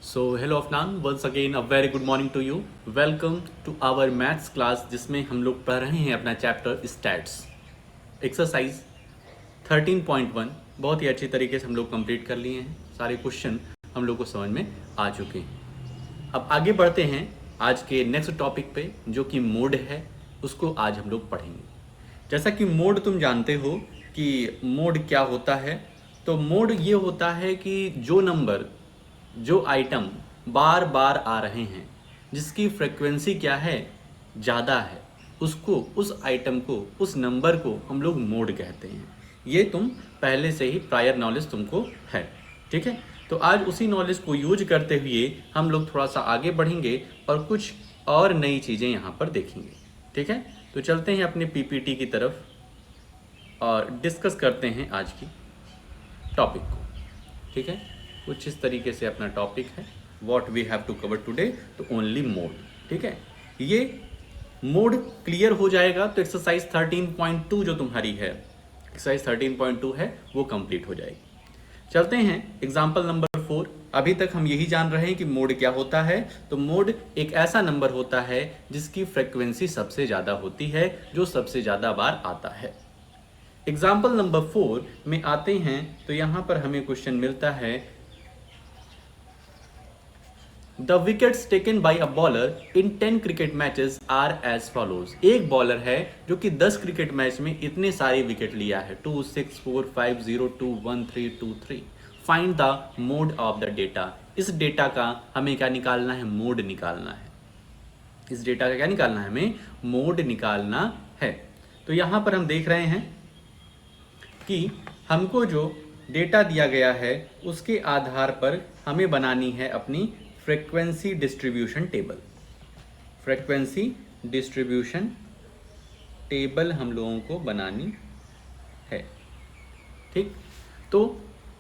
So hello Afnan, once again a very good morning to you. Welcome to our maths class जिसमें हम लोग पढ़ रहे हैं अपना चैप्टर स्टैट्स। एक्सरसाइज 13.1 बहुत ही अच्छी तरीके से हम लोग कंप्लीट कर लिए हैं। सारे क्वेश्चन हम लोग को समझ में आ चुके हैं। अब आगे बढ़ते हैं आज के नेक्स्ट टॉपिक पे, जो कि मोड है। उसको आज हम लोग पढ़ेंगे। जैसा कि मोड तुम जानते हो कि मोड क्या होता है। तो मोड ये होता है कि जो नंबर, जो आइटम बार बार आ रहे हैं, जिसकी फ्रिक्वेंसी क्या है, ज़्यादा है, उसको, उस आइटम को, उस नंबर को हम लोग मोड कहते हैं। ये तुम पहले से ही प्रायर नॉलेज तुमको है, ठीक है। तो आज उसी नॉलेज को यूज करते हुए हम लोग थोड़ा सा आगे बढ़ेंगे और कुछ और नई चीज़ें यहाँ पर देखेंगे, ठीक है। तो चलते हैं अपने पीपीटी की तरफ और डिस्कस करते हैं आज की टॉपिक को, ठीक है। कुछ इस तरीके से अपना टॉपिक है, what we have to cover today. तो ओनली मोड, ठीक है। ये मोड क्लियर हो जाएगा तो एक्सरसाइज 13.2 जो तुम्हारी है, एक्सरसाइज 13.2 है, वो कंप्लीट हो जाएगी। चलते हैं एग्जाम्पल नंबर 4। अभी तक हम यही जान रहे हैं कि मोड क्या होता है। तो मोड एक ऐसा नंबर होता है जिसकी फ्रिक्वेंसी सबसे ज़्यादा होती है, जो सबसे ज़्यादा बार आता है। एग्जाम्पल नंबर 4 में आते हैं तो यहां पर हमें क्वेश्चन मिलता है, the wickets taken by a bowler in 10 cricket matches are as follows. एक बॉलर है जो कि 10 क्रिकेट मैच में इतने सारे विकेट लिया है, 2 6 4 5 0 2 1 3 2 3। Find the mode of the data. इस डेटा का हमें क्या निकालना है? मोड निकालना है। इस डेटा का क्या निकालना है? हमें मोड निकालना है। तो यहां पर हम देख रहे हैं कि हमको जो डेटा दिया गया है उसके आधार पर हमें बनानी है अपनी frequency distribution table. Frequency distribution table हम लोगों को बनानी है, ठीक। तो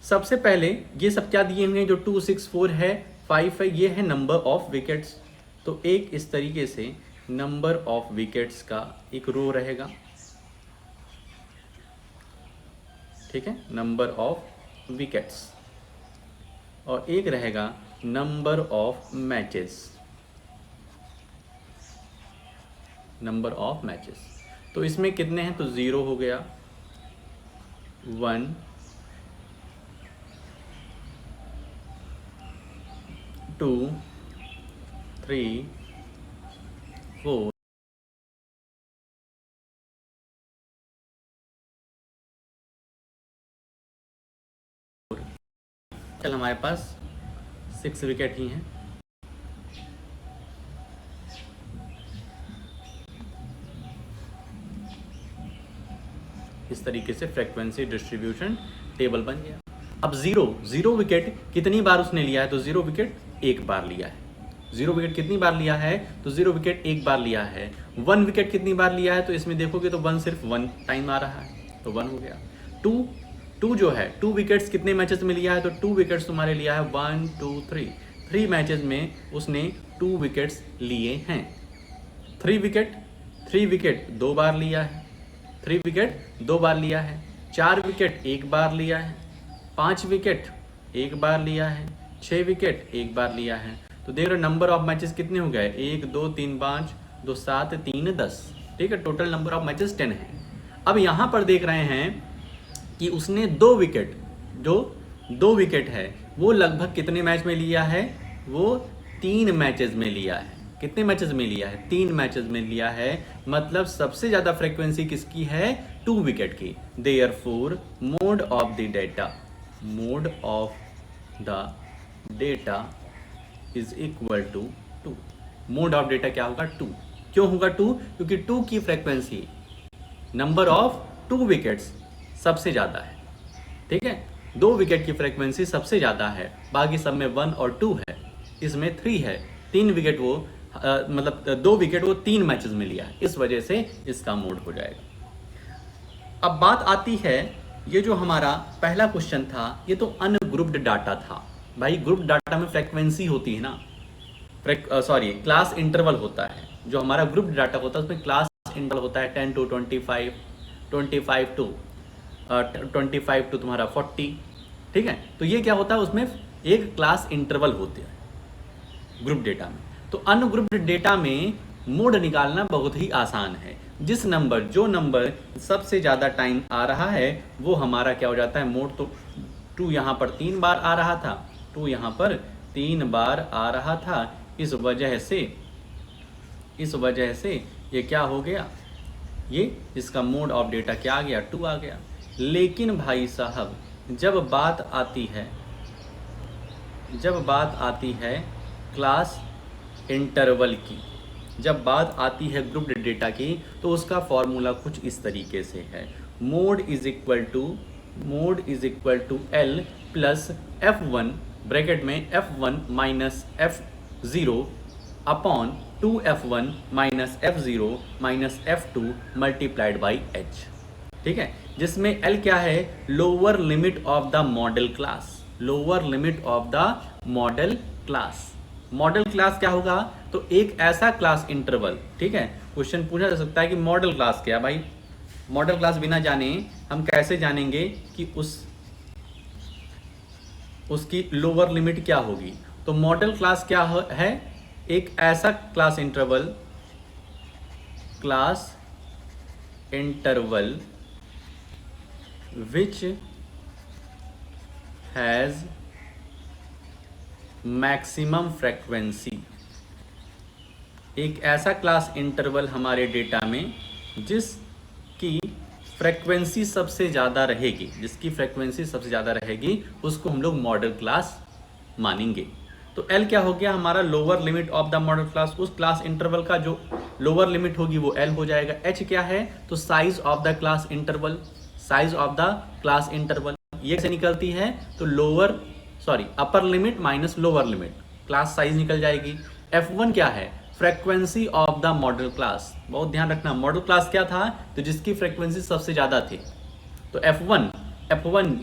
सबसे पहले ये सब क्या दिए हुए हैं, जो 2 6 4 है, 5 है, ये है नंबर ऑफ विकेट्स। तो एक इस तरीके से नंबर ऑफ विकेट्स का एक रो रहेगा, ठीक है, नंबर ऑफ विकेट्स। और एक रहेगा number of matches, number of matches. तो इसमें कितने हैं? तो 0 हो गया, 1 2 3 4 चल हमारे पास 6 विकेट ही हैं। इस तरीके से फ्रीक्वेंसी डिस्ट्रीब्यूशन टेबल बन गया। अब जीरो विकेट कितनी बार उसने लिया है? तो 0 विकेट एक बार लिया है। 0 विकेट कितनी बार लिया है? तो 0 विकेट एक बार लिया है। 1 विकेट कितनी बार लिया है? तो इसमें देखोगे तो 1 सिर्फ 1 टाइम आ रहा है, तो 1 हो गया। 2 जो है, 2 विकेट्स कितने मैचेस में लिया है? तो 2 विकेट्स तुम्हारे लिया है 1 2 3। 3 मैचेस में उसने 2 विकेट्स लिए हैं। 3 विकेट 2 बार लिया है। 3 विकेट 2 बार लिया है। 4 विकेट एक बार लिया है। 5 विकेट एक बार लिया है। 6 विकेट एक बार लिया है। तो देख रहे हो नंबर ऑफ मैचेस कितने हो गए? 1 2 3 5 2 7 3 10, ठीक है। टोटल नंबर ऑफ मैचेस 10 है। अब यहाँ पर देख रहे हैं कि उसने 2 विकेट, जो 2 विकेट है वो लगभग कितने मैच में लिया है? वो 3 मैचेस में लिया है। कितने मैचेस में लिया है? 3 मैचेस में लिया है। मतलब सबसे ज़्यादा फ्रीक्वेंसी किसकी है? 2 विकेट की। Therefore mode of the data, mode of the data is equal to 2। Mode of data क्या होगा? 2। क्यों होगा 2? क्योंकि 2 की फ्रीक्वेंसी, नंबर ऑफ 2 विकेट्स सबसे ज़्यादा है, ठीक है। 2 विकेट की फ्रीक्वेंसी सबसे ज़्यादा है, बाकी सब में 1 और 2 है, इसमें 3 है। 3 विकेट वो मतलब 2 विकेट वो 3 मैचेस में लिया है, इस वजह से इसका मोड हो जाएगा। अब बात आती है, ये जो हमारा पहला क्वेश्चन था, ये तो अनग्रुप्ड डाटा था। भाई ग्रुप डाटा में फ्रीक्वेंसी होती है ना, क्लास इंटरवल होता है। जो हमारा ग्रुप डाटा होता है उसमें क्लास इंटरवल होता है 10 to 25, 25 to तुम्हारा 40, ठीक है। तो ये क्या होता है, उसमें एक क्लास इंटरवल होते हैं, ग्रुप डेटा में। तो अनग्रुप्ड डेटा में मोड निकालना बहुत ही आसान है। जो नंबर सबसे ज़्यादा टाइम आ रहा है वो हमारा क्या हो जाता है मोड। तो 2 यहाँ पर 3 बार आ रहा था, 2 यहाँ पर 3 बार आ रहा था, इस वजह से ये क्या हो गया, ये इसका मोड ऑफ डेटा क्या आ गया, 2 आ गया। लेकिन भाई साहब जब बात आती है क्लास इंटरवल की, जब बात आती है ग्रुप्ड डेटा की, तो उसका फॉर्मूला कुछ इस तरीके से है। Mode is equal to L plus F1 bracket में F1 minus F0 upon 2F1 minus F0 minus F2 multiplied by H। ठीक है, जिसमें L क्या है, lower limit of the modal class. Lower limit of the modal class. Modal class क्या होगा, तो एक ऐसा क्लास इंटरवल। ठीक है, क्वेश्चन पूछा जा सकता है कि मॉडल क्लास क्या भाई, मॉडल क्लास बिना जाने हम कैसे जानेंगे कि उसकी लोअर लिमिट क्या होगी। तो मॉडल क्लास क्या है, एक ऐसा class interval which has maximum frequency. एक ऐसा क्लास इंटरवल हमारे डेटा में जिसकी फ्रीक्वेंसी सबसे ज़्यादा रहेगी, उसको हम लोग मॉडल क्लास मानेंगे। तो L क्या हो गया हमारा, lower limit of the modal class. उस क्लास इंटरवल का जो लोअर लिमिट होगी वो L हो जाएगा। H क्या है, तो size of the class interval. ये कैसे निकलती है, तो upper limit minus lower limit, class size निकल जाएगी। F1 क्या है, frequency of the modal class. बहुत ध्यान रखना, मॉडल क्लास क्या था, तो जिसकी फ्रीक्वेंसी सबसे ज्यादा थी। तो F1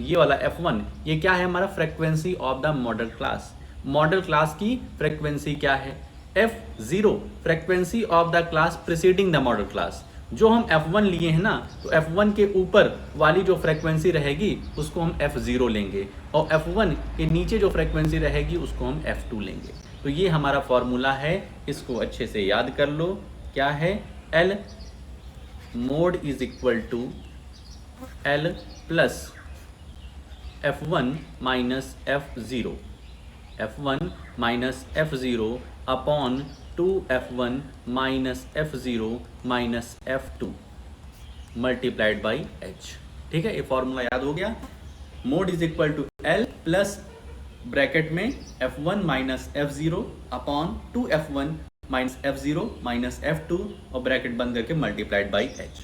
ये वाला F1 ये क्या है हमारा, frequency of the modal class. Modal class की फ्रीक्वेंसी क्या है, F0 frequency of the class preceding the modal class. जो हम F1 लिए हैं ना, तो F1 के ऊपर वाली जो फ्रीक्वेंसी रहेगी उसको हम F0 लेंगे, और F1 के नीचे जो फ्रीक्वेंसी रहेगी उसको हम F2 लेंगे। तो ये हमारा फॉर्मूला है, इसको अच्छे से याद कर लो। क्या है, L mode is equal to L plus F1 minus F0 upon 2F1 minus F0 minus F2 multiplied by H। ठीक है, ये फॉर्मूला याद हो गया। Mode is equal to L plus bracket में F1 minus F0 upon 2F1 minus F0 minus F2 और bracket बंद करके मल्टीप्लाइड बाई H।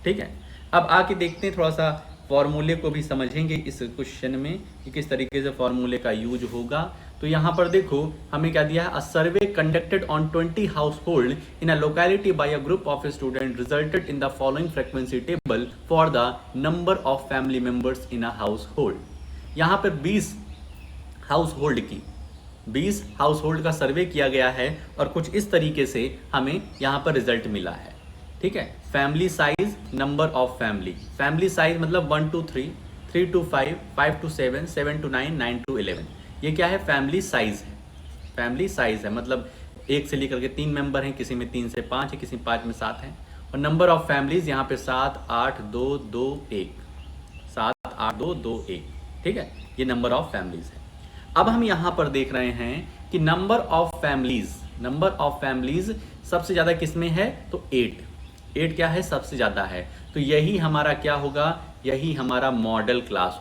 ठीक है, अब आके देखते हैं, थोड़ा सा फॉर्मूले को भी समझेंगे इस क्वेश्चन में कि किस तरीके से फॉर्मूले का यूज होगा। तो यहाँ पर देखो हमें क्या दिया है, a survey conducted on 20 household in a locality by a group of student resulted in the following frequency table for the number of family members in a household. यहाँ पर 20 हाउस होल्ड का सर्वे किया गया है और कुछ इस तरीके से हमें यहाँ पर रिजल्ट मिला है। ठीक है, family size, number of family size मतलब 1 to 3, 3 to 5, 5 to 7, 7 to 9, 9 to 11। ये क्या है, फैमिली साइज है, मतलब 1 से लेकर के 3 मेंबर हैं, किसी में 3 से 5 है, किसी में 5 में 7 हैं। और नंबर ऑफ फैमिलीज यहाँ पे 7, 8, 2, 2, 1, 7, 8, 2, 2, 1। ठीक है, ये नंबर ऑफ फैमिलीज है। अब हम यहाँ पर देख रहे हैं कि नंबर ऑफ फैमिलीज सबसे ज्यादा किसमें है, तो 8 क्या है, सबसे ज्यादा है। तो यही हमारा क्या होगा, यही हमारा मॉडल क्लास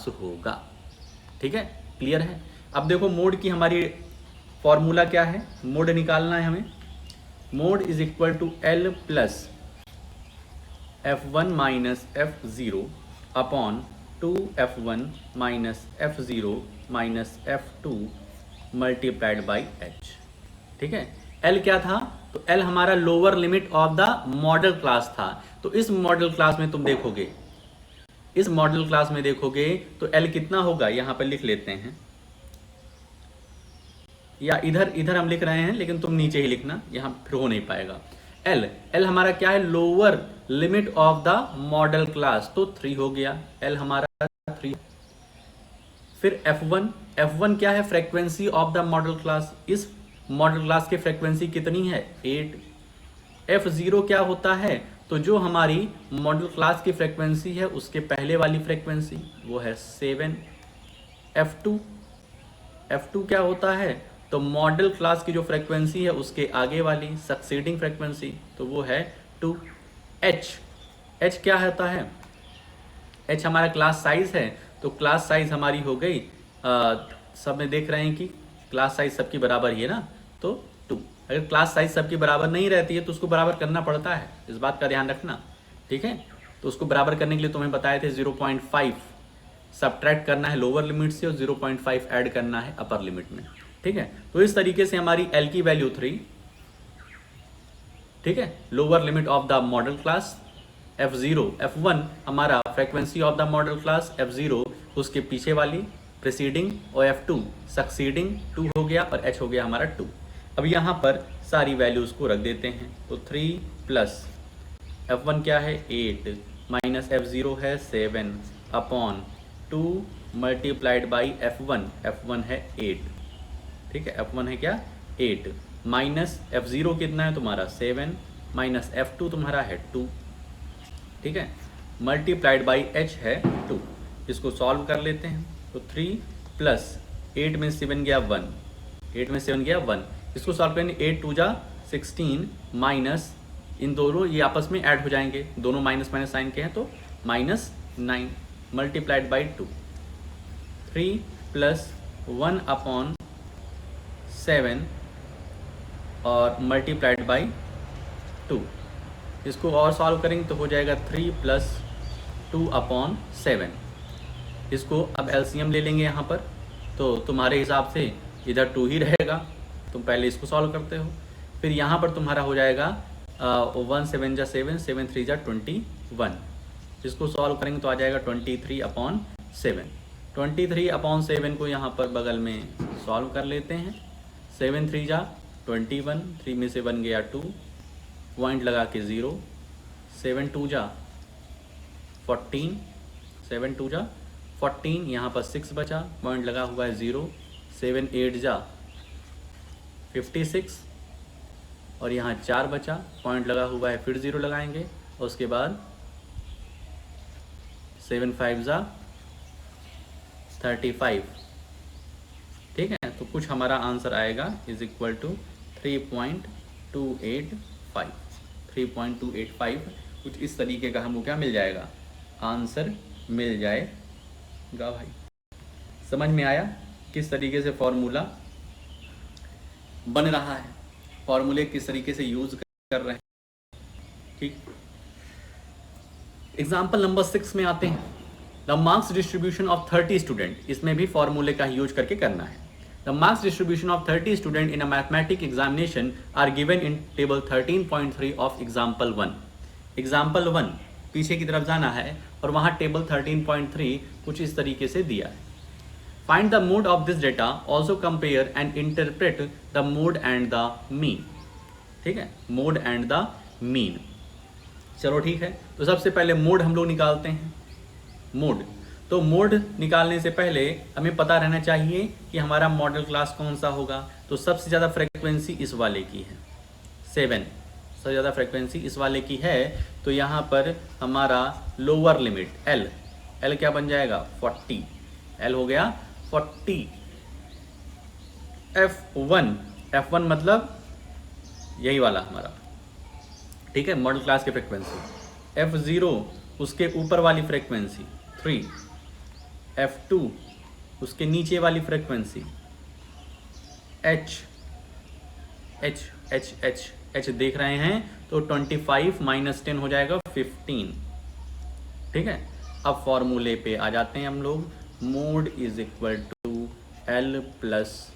होगा। ठीक है, क्लियर है। अब देखो मोड की हमारी फॉर्मूला क्या है, मोड निकालना है हमें। Mode is equal to L plus F1 minus F0 upon 2F1 minus F0 minus F2 multiplied by H। ठीक है, L क्या था, तो L हमारा lower limit of the modal class था। तो इस मॉडल क्लास में तुम देखोगे, तो L कितना होगा, यहां पर लिख लेते हैं, या इधर हम लिख रहे हैं लेकिन तुम नीचे ही लिखना, यहां फिर हो नहीं पाएगा। L हमारा क्या है, lower limit of the modal class, तो 3 हो गया। L हमारा 3। फिर F1 क्या है? Frequency of the modal class. इस मॉडल क्लास की फ्रीक्वेंसी कितनी है? 8। F0 क्या होता है? तो जो हमारी मॉडल क्लास की फ्रीक्वेंसी है उसके पहले वाली फ्रीक्वेंसी वो है 7। F2 क्या होता है? तो मॉडल क्लास की जो फ्रीक्वेंसी है उसके आगे वाली सक्सीडिंग फ्रीक्वेंसी, तो वो है 2। H क्या होता है? H हमारा क्लास साइज है, तो क्लास साइज हमारी हो गई सब में देख रहे हैं कि क्लास साइज सबकी बराबर ही है ना, तो 2। अगर क्लास साइज सबकी बराबर नहीं रहती है तो उसको बराबर करना पड़ता है, इस बात का ध्यान रखना, ठीक है। तो उसको बराबर करने के लिए तुम्हें बताए थे 0.5 सब्ट्रैक्ट करना है लोअर लिमिट से और 0.5 ऐड करना है अपर लिमिट में, ठीक है। तो इस तरीके से हमारी L की वैल्यू 3, ठीक है, lower limit of the modal class F1 हमारा frequency of the modal class, F0 उसके पीछे वाली प्रीसीडिंग और F2 सक्सीडिंग 2 हो गया और H हो गया हमारा 2। अब यहाँ पर सारी वैल्यूज़ को रख देते हैं, तो 3 प्लस F1 क्या है? 8 माइनस F0 है 7 अपॉन 2 मल्टीप्लाइड बाई F1 है 8, ठीक है। F1 है क्या? 8 माइनस F0 कितना है तुम्हारा? 7 माइनस F2 तुम्हारा है 2, ठीक है, मल्टीप्लाइड बाई H है 2। इसको सॉल्व कर लेते हैं, तो 3 प्लस 8 में 7 गया 1, 8 में 7 गया 1, इसको सॉल्व करेंगे 8 2 जा 16 माइनस इन दोनों ये आपस में ऐड हो जाएंगे, दोनों माइनस माइनस साइन के हैं तो -9 मल्टीप्लाइड बाई 2, 3 प्लस 1 अपॉन 7 और मल्टीप्लाइड बाई 2। इसको और सॉल्व करेंगे तो हो जाएगा 3 प्लस 2 अपॉन 7। इसको अब एलसीएम ले लेंगे यहाँ पर, तो तुम्हारे हिसाब से इधर 2 ही रहेगा, तुम पहले इसको सॉल्व करते हो। फिर यहाँ पर तुम्हारा हो जाएगा 1 7 जा 7, 7 3 जा 21। इसको सॉल्व करेंगे तो आ जाएगा 23 अपॉन 7। 23 अपॉन 7 को यहाँ पर बगल में सॉल्व कर लेते हैं। 7 3 जा 21, 3 में से 1 गया 2, पॉइंट लगा के 0, 7 2 जा 14, 7 2 जा 14, यहाँ पर 6 बचा, पॉइंट लगा हुआ है 0, 7 8 जा 56 और यहाँ 4 बचा, पॉइंट लगा हुआ है, फिर 0 लगाएंगे और उसके बाद 7 5 जा 35, ठीक है। तो कुछ हमारा आंसर आएगा इज इक्वल टू 3.285 कुछ इस तरीके का हमको क्या मिल जाएगा? आंसर मिल जाएगा भाई। समझ में आया किस तरीके से फॉर्मूला बन रहा है, फॉर्मूले किस तरीके से यूज कर रहे हैं, ठीक। एग्जाम्पल नंबर 6 में आते हैं। The marks distribution of 30 student, इसमें भी फॉर्मूले का यूज करके करना है। The marks distribution of 30 students in a mathematics examination are given in table 13.3 of example 1. Example 1 पीछे की तरफ जाना है और वहाँ टेबल 13.3 कुछ इस तरीके से दिया है। Find the mode of this data, also compare and interpret the mode and the mean. ठीक है, mode and the mean। चलो ठीक है, तो सबसे पहले मोड हम लोग निकालते हैं। मोड, तो मोड निकालने से पहले हमें पता रहना चाहिए कि हमारा मॉडल क्लास कौन सा होगा। तो सबसे ज़्यादा फ्रीक्वेंसी इस वाले की है 7, सबसे ज़्यादा फ्रीक्वेंसी इस वाले की है। तो यहाँ पर हमारा लोअर लिमिट L क्या बन जाएगा? 40, L हो गया 40। F1 मतलब यही वाला हमारा, ठीक है, मॉडल क्लास की फ्रीक्वेंसी। F0 उसके ऊपर वाली फ्रीक्वेंसी 3, F2 उसके नीचे वाली फ्रीक्वेंसी, H देख रहे हैं तो 25 माइनस 10 हो जाएगा 15, ठीक है। अब फॉर्मूले पे आ जाते हैं हम लोग। Mode is equal to L plus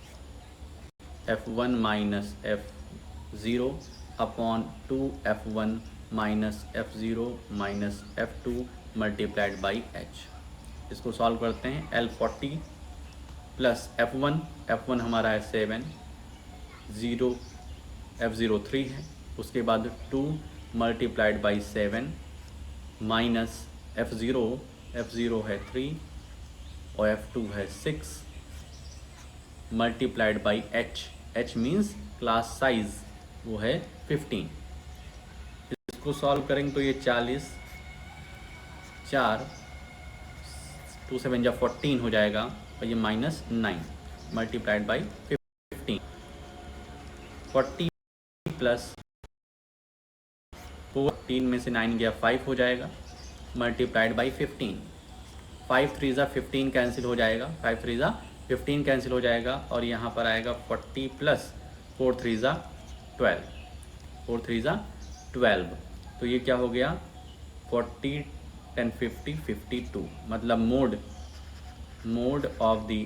F1 minus F0 upon 2F1 minus F0 minus F2 multiplied by H। इसको सॉल्व करते हैं। L40 प्लस F1 हमारा है 7, F0 3 है, उसके बाद 2 मल्टीप्लाइड बाई 7 माइनस F0 है 3 और F2 है 6 multiplied by H means class size वो है 15। इसको सॉल्व करेंगे तो ये 40, 4 2 7 जा 14 हो जाएगा और ये -9 मल्टीप्लाइड बाई 15। 40 प्लस 14 में से 9 गया 5 हो जाएगा मल्टीप्लाइड बाई 15। 5 3 जा 15 कैंसिल हो जाएगा, 5 3 जा 15 कैंसिल हो जाएगा और यहाँ पर आएगा 40 प्लस 4 3 जा 12, 4 3 जा 12। तो ये क्या हो गया 40 10 50 52, मतलब mode of the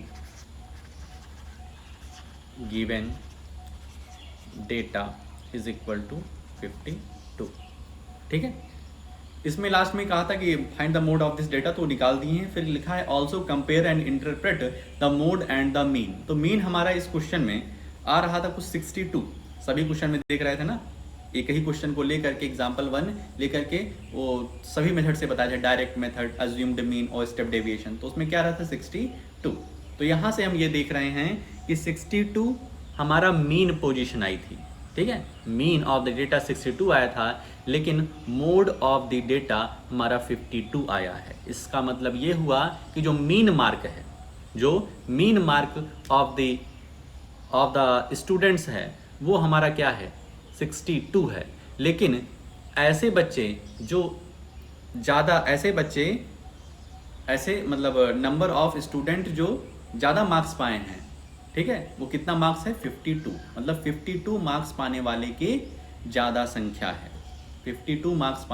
given data is equal to 52। ठीक है, इसमें लास्ट में कहा था कि find the mode of this data, तो निकाल दिए हैं। फिर लिखा है also compare and interpret the mode and the mean. तो मीन हमारा इस क्वेश्चन में आ रहा था कुछ 62, सभी क्वेश्चन में देख रहे थे ना, एक ही क्वेश्चन को लेकर के एग्जाम्पल 1 लेकर के वो सभी मेथड से बताया जाए, डायरेक्ट मेथड, अज्यूम्ड मीन और स्टेप डेविएशन। तो उसमें क्या रहता है 62। तो यहाँ से हम ये देख रहे हैं कि 62 हमारा मीन पोजीशन आई थी। ठीक है, मीन ऑफ द डेटा 62 आया था, लेकिन मोड ऑफ द डेटा हमारा 52 आया है। इसका मतलब ये हुआ कि जो मीन मार्क है, जो mean mark of the students है वो हमारा क्या है 62 है। लेकिन ऐसे बच्चे जो ज़्यादा, ऐसे मतलब नंबर ऑफ स्टूडेंट जो ज़्यादा मार्क्स पाए हैं, ठीक है, वो कितना मार्क्स है 52, मतलब 52 मार्क्स पाने वाले के ज़्यादा संख्या है। 52 मार्क्स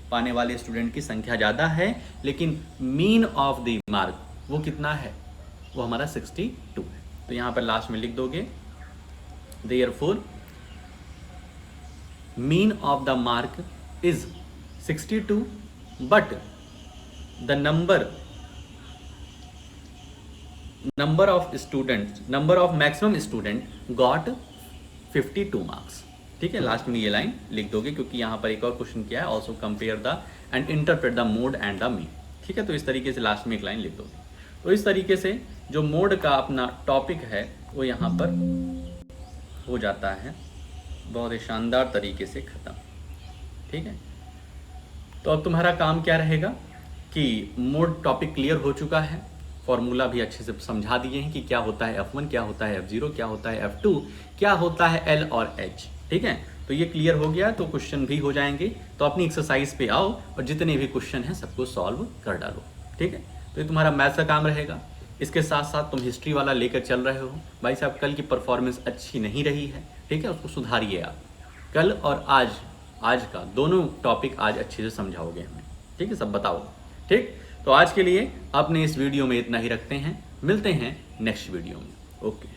पाने वाले स्टूडेंट की संख्या ज़्यादा है, लेकिन मीन ऑफ द मार्क वो कितना है, वो हमारा 62 है। तो यहाँ पर लास्ट में लिख दोगे therefore mean of the mark is 62 but the number of maximum student got 52 marks. ठीक है, लास्ट में ये लाइन लिख दोगे क्योंकि यहाँ पर एक और क्वेश्चन किया है also compare the end interpret the mode and the mean. ठीक है, तो इस तरीके से लास्ट में एक लाइन लिख दोगे। तो इस तरीके से जो मोड का अपना टॉपिक है वो यहाँ पर हो जाता है बहुत ही शानदार तरीके से ख़त्म। ठीक है, तो अब तुम्हारा काम क्या रहेगा कि मोड टॉपिक क्लियर हो चुका है, फॉर्मूला भी अच्छे से समझा दिए हैं कि क्या होता है F1, क्या होता है F0, क्या होता है F2, क्या होता है L और H। ठीक है, तो ये क्लियर हो गया तो क्वेश्चन भी हो जाएंगे। तो अपनी एक्सरसाइज पे आओ और जितने भी क्वेश्चन हैं सबको सॉल्व कर डालो। ठीक है, तो ये तुम्हारा मैथ्स का काम रहेगा। इसके साथ साथ तुम हिस्ट्री वाला लेकर चल रहे हो, भाई साहब कल की परफॉर्मेंस अच्छी नहीं रही है, ठीक है, उसको सुधारिए आप। कल और आज का दोनों टॉपिक आज अच्छे से समझाओगे हमें। ठीक है, सब बताओ। ठीक, तो आज के लिए अपने इस वीडियो में इतना ही रखते हैं, मिलते हैं नेक्स्ट वीडियो में। ओके।